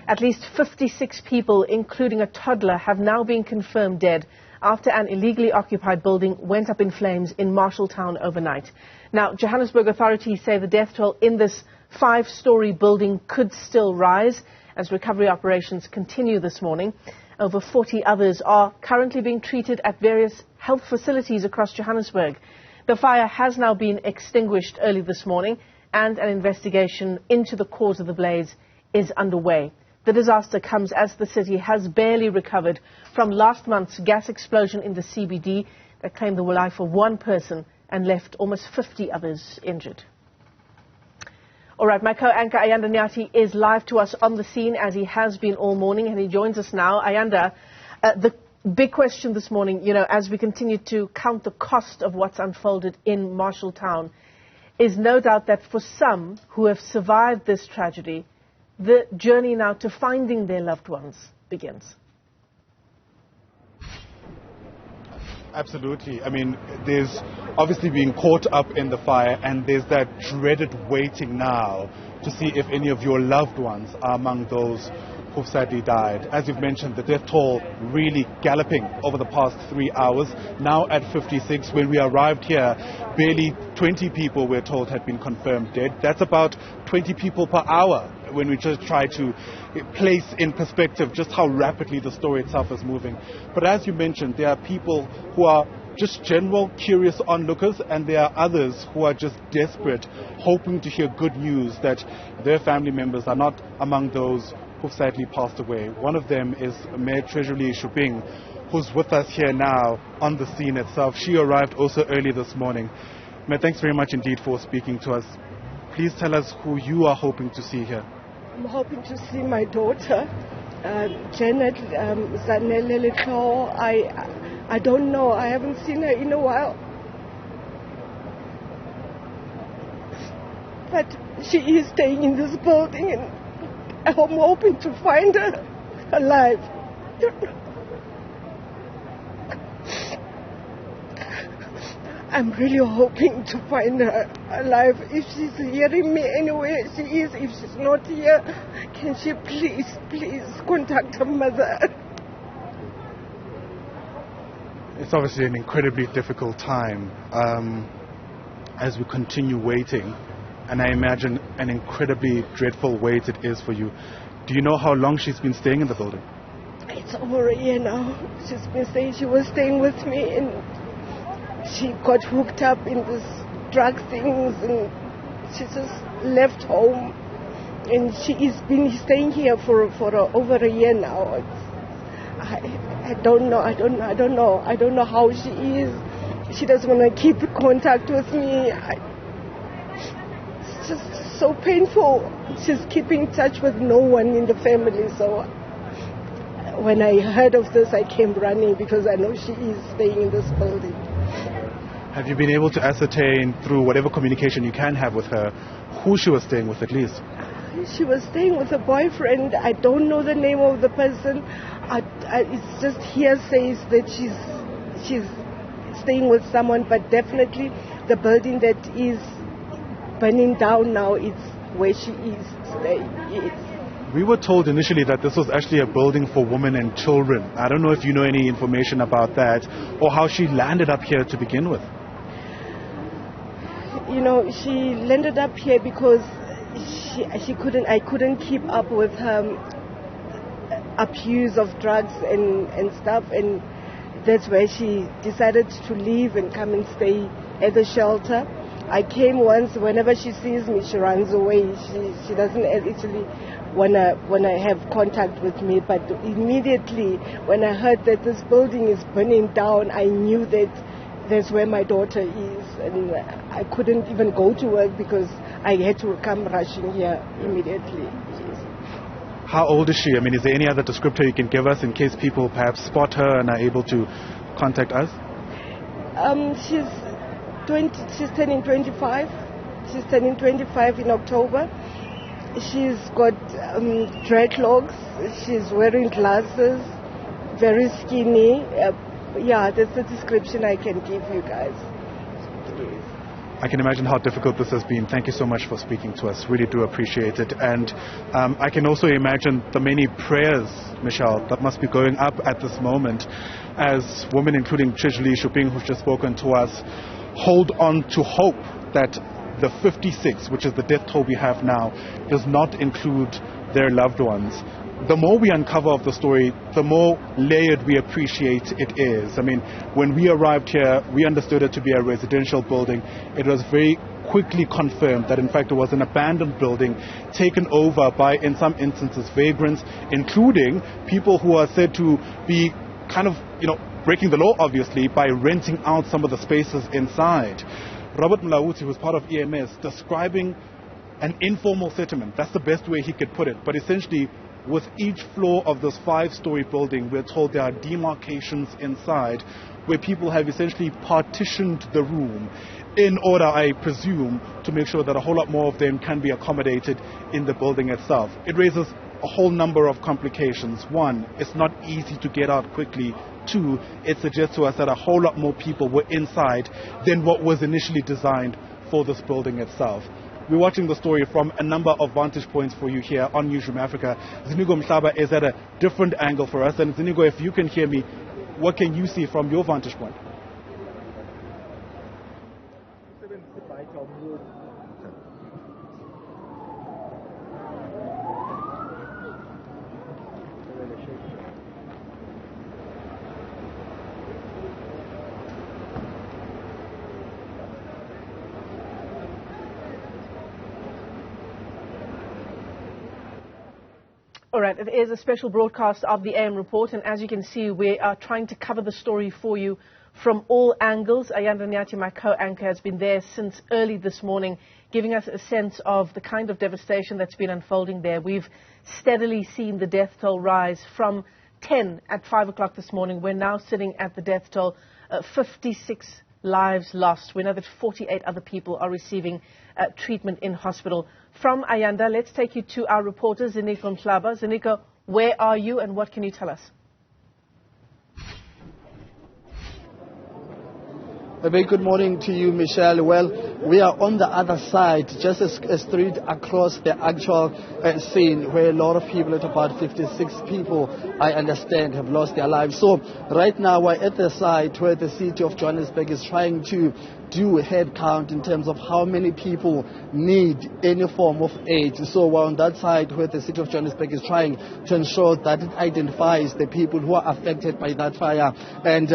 At least 56 people, including a toddler, have now been confirmed dead after an illegally occupied building went up in flames in Marshalltown overnight. Now, Johannesburg authorities say the death toll in this 5-story building could still rise as recovery operations continue this morning. Over 40 others are currently being treated at various health facilities across Johannesburg. The fire has now been extinguished early this morning, and an investigation into the cause of the blaze is underway. The disaster comes as the city has barely recovered from last month's gas explosion in the CBD that claimed the life of one person and left almost 50 others injured. All right, my co-anchor Ayanda Nyathi is live to us on the scene, as he has been all morning, and he joins us now. Ayanda, the big question this morning, as we continue to count the cost of what's unfolded in Marshalltown, is no doubt that for some who have survived this tragedy, the journey now to finding their loved ones begins. Absolutely. I mean, there's obviously being caught up in the fire, and there's that dreaded waiting now to see if any of your loved ones are among those who've sadly died. As you've mentioned, the death toll really galloping over the past 3 hours, now at 56. When we arrived here, barely 20 people, we're told, had been confirmed dead. That's about 20 people per hour when we just try to place in perspective just how rapidly the story itself is moving. But as you mentioned, there are people who are just general curious onlookers, and there are others who are just desperate, hoping to hear good news that their family members are not among those who've sadly passed away. One of them is Mayor Treasury Shuping, who's with us here now on the scene itself. She arrived also early this morning. Mayor, thanks very much indeed for speaking to us. Please tell us who you are hoping to see here. I'm hoping to see my daughter, Janet Zanele. I don't know. I haven't seen her in a while. But she is staying in this building, and I'm hoping to find her alive. I'm really hoping to find her alive. If she's hearing me anywhere she is, if she's not here, can she please contact her mother? It's obviously an incredibly difficult time as we continue waiting, and I imagine an incredibly dreadful wait it is for you. Do you know how long she's been staying in the building? It's over a year now. She was staying with me, and she got hooked up in this drug things, and she just left home, and she's been staying here for over a year now. I don't know how she is. She doesn't want to keep contact with me. It's just so painful. She's keeping in touch with no one in the family. So when I heard of this, I came running because I know she is staying in this building. Have you been able to ascertain through whatever communication you can have with her who she was staying with at least? She was staying with a boyfriend. I don't know the name of the person. It's just hearsays that she's staying with someone, but definitely the building that is burning down now, it's where she is staying. We were told initially that this was actually a building for women and children. I don't know if you know any information about that or how she landed up here to begin with. She landed up here because I couldn't keep up with her abuse of drugs and stuff, and that's where she decided to leave and come and stay at the shelter. I came once. Whenever she sees me, she runs away. She doesn't actually wanna have contact with me. But immediately when I heard that this building is burning down, I knew that that's where my daughter is, and I couldn't even go to work because I had to come rushing here immediately. Yes. How old is she? I mean, is there any other descriptor you can give us in case people perhaps spot her and are able to contact us? She's turning 25. She's turning 25 in October. She's got dreadlocks. She's wearing glasses. Very skinny. Yeah, that's the description I can give you guys. I can imagine how difficult this has been. Thank you so much for speaking to us. Really do appreciate it. And I can also imagine the many prayers, Michelle, that must be going up at this moment as women, including Chijli Shuping, who's just spoken to us, hold on to hope that the 56, which is the death toll we have now, does not include their loved ones. The more we uncover of the story, the more layered we appreciate it is. I mean, when we arrived here, we understood it to be a residential building. It was very quickly confirmed that in fact it was an abandoned building taken over by, in some instances, vagrants, including people who are said to be kind of, breaking the law, obviously, by renting out some of the spaces inside. Robert Mlauti, who's part of EMS, describing an informal settlement. That's the best way he could put it. But essentially, with each floor of this 5-story building, we're told there are demarcations inside where people have essentially partitioned the room in order, I presume, to make sure that a whole lot more of them can be accommodated in the building itself. It raises a whole number of complications. One, it's not easy to get out quickly. Two, it suggests to us that a whole lot more people were inside than what was initially designed for this building itself. We're watching the story from a number of vantage points for you here on Newzroom Afrika. Zinigo Mhlaba is at a different angle for us. And Zinigo, if you can hear me, what can you see from your vantage point? All right, it is a special broadcast of the AM Report, and as you can see, we are trying to cover the story for you from all angles. Ayanda Nyathi, my co-anchor, has been there since early this morning, giving us a sense of the kind of devastation that's been unfolding there. We've steadily seen the death toll rise from 10 at 5 o'clock this morning. We're now sitting at the death toll, 56 lives lost. We know that 48 other people are receiving treatment in hospital. From Ayanda, let's take you to our reporter, Zinigo Mhlaba. Zinigo, where are you and what can you tell us? A very good morning to you, Michelle. Well, we are on the other side, just a street across the actual scene where a lot of people, at about 56 people, I understand, have lost their lives. So right now we're at the site where the city of Johannesburg is trying to do a head count in terms of how many people need any form of aid. So we're on that side where the city of Johannesburg is trying to ensure that it identifies the people who are affected by that fire. And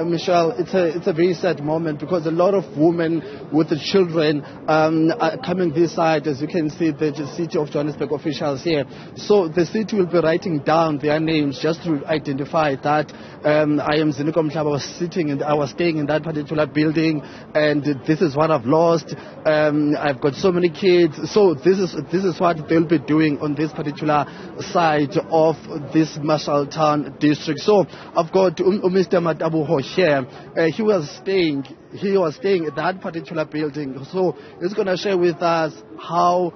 Michelle, it's a very sad moment because a lot of women with the children are coming this side. As you can see, the city of Johannesburg officials here. So the city will be writing down their names just to identify that. I am Zinigo Mhlaba. I was staying in that particular building, and this is what I've lost. I've got so many kids. So this is what they'll be doing on this particular side of this Marshalltown district. So I've got Mr. Matabuho here. He was staying at that particular building. So he's going to share with us how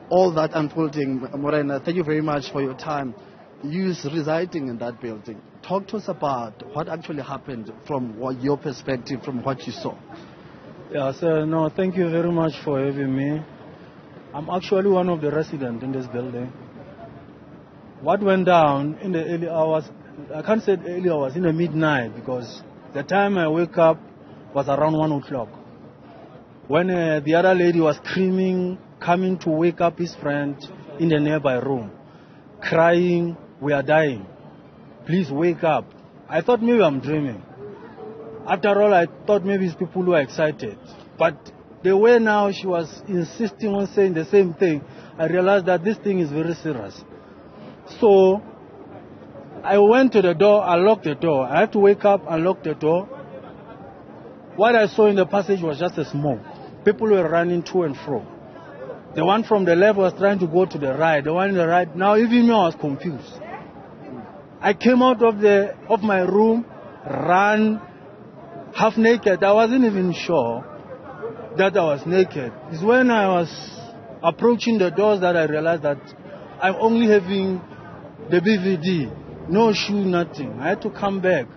all that unfolding. Morena, thank you very much for your time. You're residing in that building. Talk to us about what actually happened from your perspective, from what you saw. Yeah, sir, no, thank you very much for having me. I'm actually one of the residents in this building. What went down in the early hours, I can't say early hours, in the midnight, because the time I wake up was around 1 o'clock. When the other lady was screaming, coming to wake up his friend in the nearby room, crying, "We are dying. Please wake up." I thought maybe I'm dreaming. After all, I thought maybe it's people who are excited. But the way now she was insisting on saying the same thing, I realized that this thing is very serious. So I went to the door, I locked the door. I had to wake up and lock the door. What I saw in the passage was just a smoke. People were running to and fro. The one from the left was trying to go to the right. The one on the right, now even me, I was confused. I came out of my room, ran half naked. I wasn't even sure that I was naked. It's when I was approaching the doors that I realized that I'm only having the BVD, no shoe, nothing. I had to come back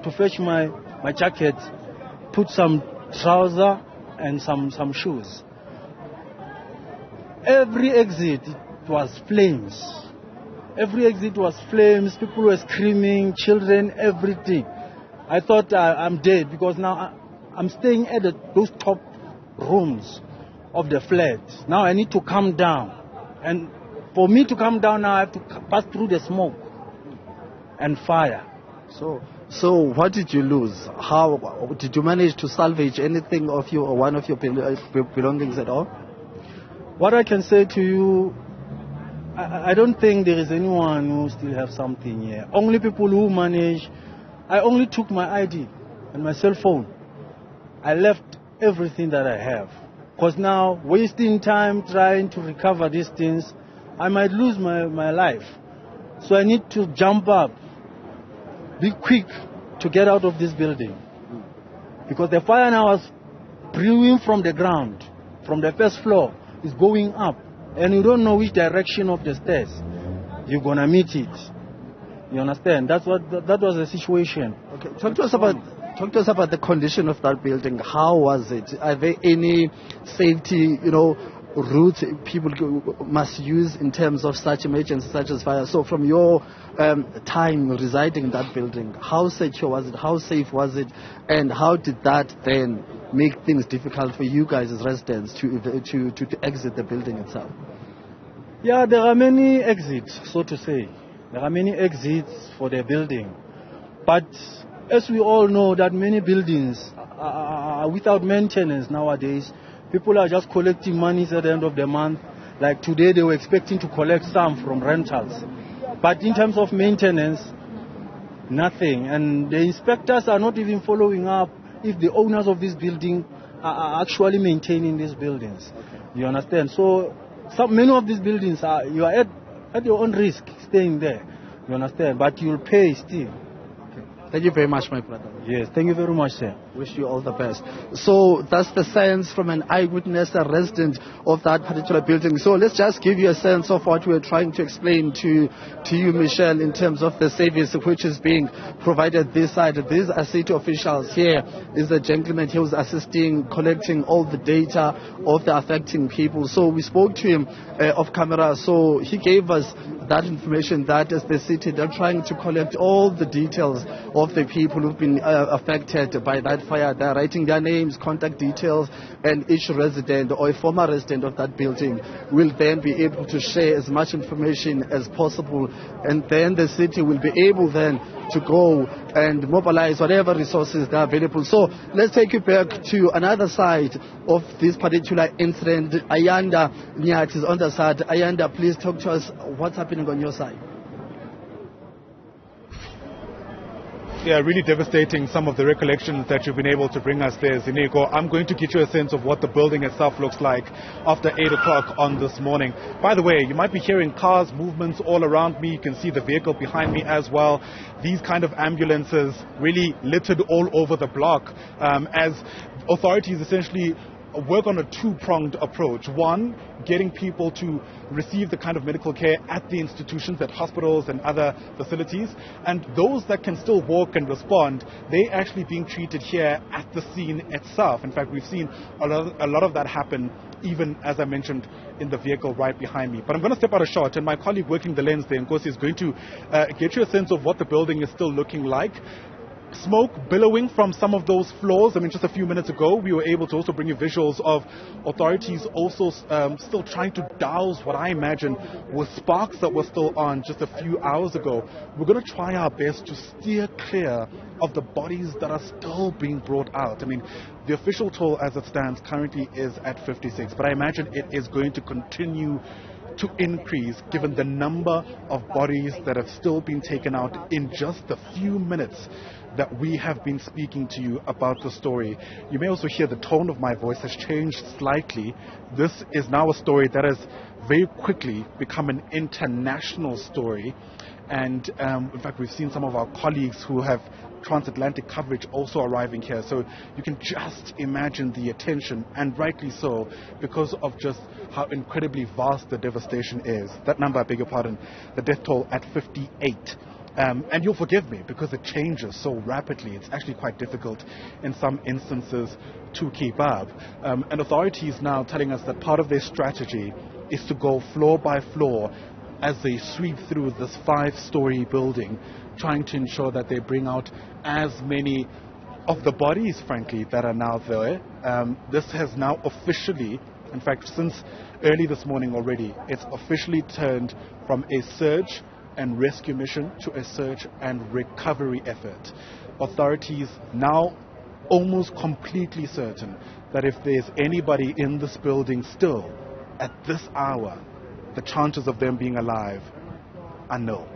to fetch my jacket, put some trouser, and some shoes. Every exit was flames. Every exit was flames. People were screaming, children, everything. I thought I'm dead because now I'm staying at those top rooms of the flat. Now I need to come down. And for me to come down now, I have to pass through the smoke and fire. So what did you lose? How did you manage to salvage anything of you or one of your belongings at all? What I can say to you, I don't think there is anyone who still have something here. Only people who manage. I only took my ID and my cell phone. I left everything that I have. Because now, wasting time trying to recover these things, I might lose my life. So I need to jump up, be quick to get out of this building. Because the fire now was brewing from the ground, from the first floor, is going up. And you don't know which direction of the stairs you're going to meet it. You understand? That was the situation. Okay. Talk to us about the condition of that building. How was it? Are there any safety, routes people must use in terms of such emergencies such as fire? So from your time residing in that building, how secure was it? How safe was it? And how did that then make things difficult for you guys as residents to exit the building itself? Yeah, there are many exits, so to say. There are many exits for the building. But as we all know that many buildings are without maintenance nowadays. People are just collecting monies at the end of the month. Like today they were expecting to collect some from rentals. But in terms of maintenance, nothing. And the inspectors are not even following up if the owners of this building are actually maintaining these buildings. You understand? So many of these buildings you are at your own risk staying there. You understand? But you'll pay still. Thank you very much, my brother. Yes, thank you very much, sir. Wish you all the best. So that's the sense from an eyewitness, a resident of that particular building. So let's just give you a sense of what we're trying to explain to you, Michelle, in terms of the service which is being provided this side. These are city officials. Here is a gentleman who was assisting, collecting all the data of the affecting people. So we spoke to him off camera. So he gave us that information that as the city, they're trying to collect all the details of the people who've been affected by that fire. They're writing their names, contact details, and each resident or a former resident of that building will then be able to share as much information as possible, and then the city will be able then to go and mobilize whatever resources that are available. So let's take you back to another side of this particular incident. Ayanda, Nyathi is on the side. Ayanda, please talk to us what's happening on your side. Yeah, really devastating, some of the recollections that you've been able to bring us there, Zineko. I'm going to get you a sense of what the building itself looks like after 8 o'clock on this morning. By the way, you might be hearing cars, movements all around me. You can see the vehicle behind me as well. These kind of ambulances really littered all over the block as authorities essentially work on a two-pronged approach. One, getting people to receive the kind of medical care at the institutions, at hospitals and other facilities. And those that can still walk and respond, they actually being treated here at the scene itself. In fact, we've seen a lot of that happen, even as I mentioned, in the vehicle right behind me. But I'm going to step out a shot, and my colleague working the lens there, Nkosi, is going to get you a sense of what the building is still looking like. Smoke billowing from some of those floors. I mean, just a few minutes ago, we were able to also bring you visuals of authorities also still trying to douse what I imagine were sparks that were still on just a few hours ago. We're going to try our best to steer clear of the bodies that are still being brought out. I mean, the official toll as it stands currently is at 56, but I imagine it is going to continue to increase given the number of bodies that have still been taken out in just a few minutes that we have been speaking to you about the story. You may also hear the tone of my voice has changed slightly. This is now a story that has very quickly become an international story. And in fact, we've seen some of our colleagues who have transatlantic coverage also arriving here. So you can just imagine the attention, and rightly so, because of just how incredibly vast the devastation is. That number, I beg your pardon, the death toll at 58 And you'll forgive me because it changes so rapidly. It's actually quite difficult in some instances to keep up. And authorities now telling us that part of their strategy is to go floor by floor as they sweep through this 5-story building, trying to ensure that they bring out as many of the bodies, frankly, that are now there. This has now officially, in fact, since early this morning already, it's officially turned from a search and rescue mission to a search and recovery effort. Authorities now almost completely certain that if there's anybody in this building still at this hour, the chances of them being alive are nil.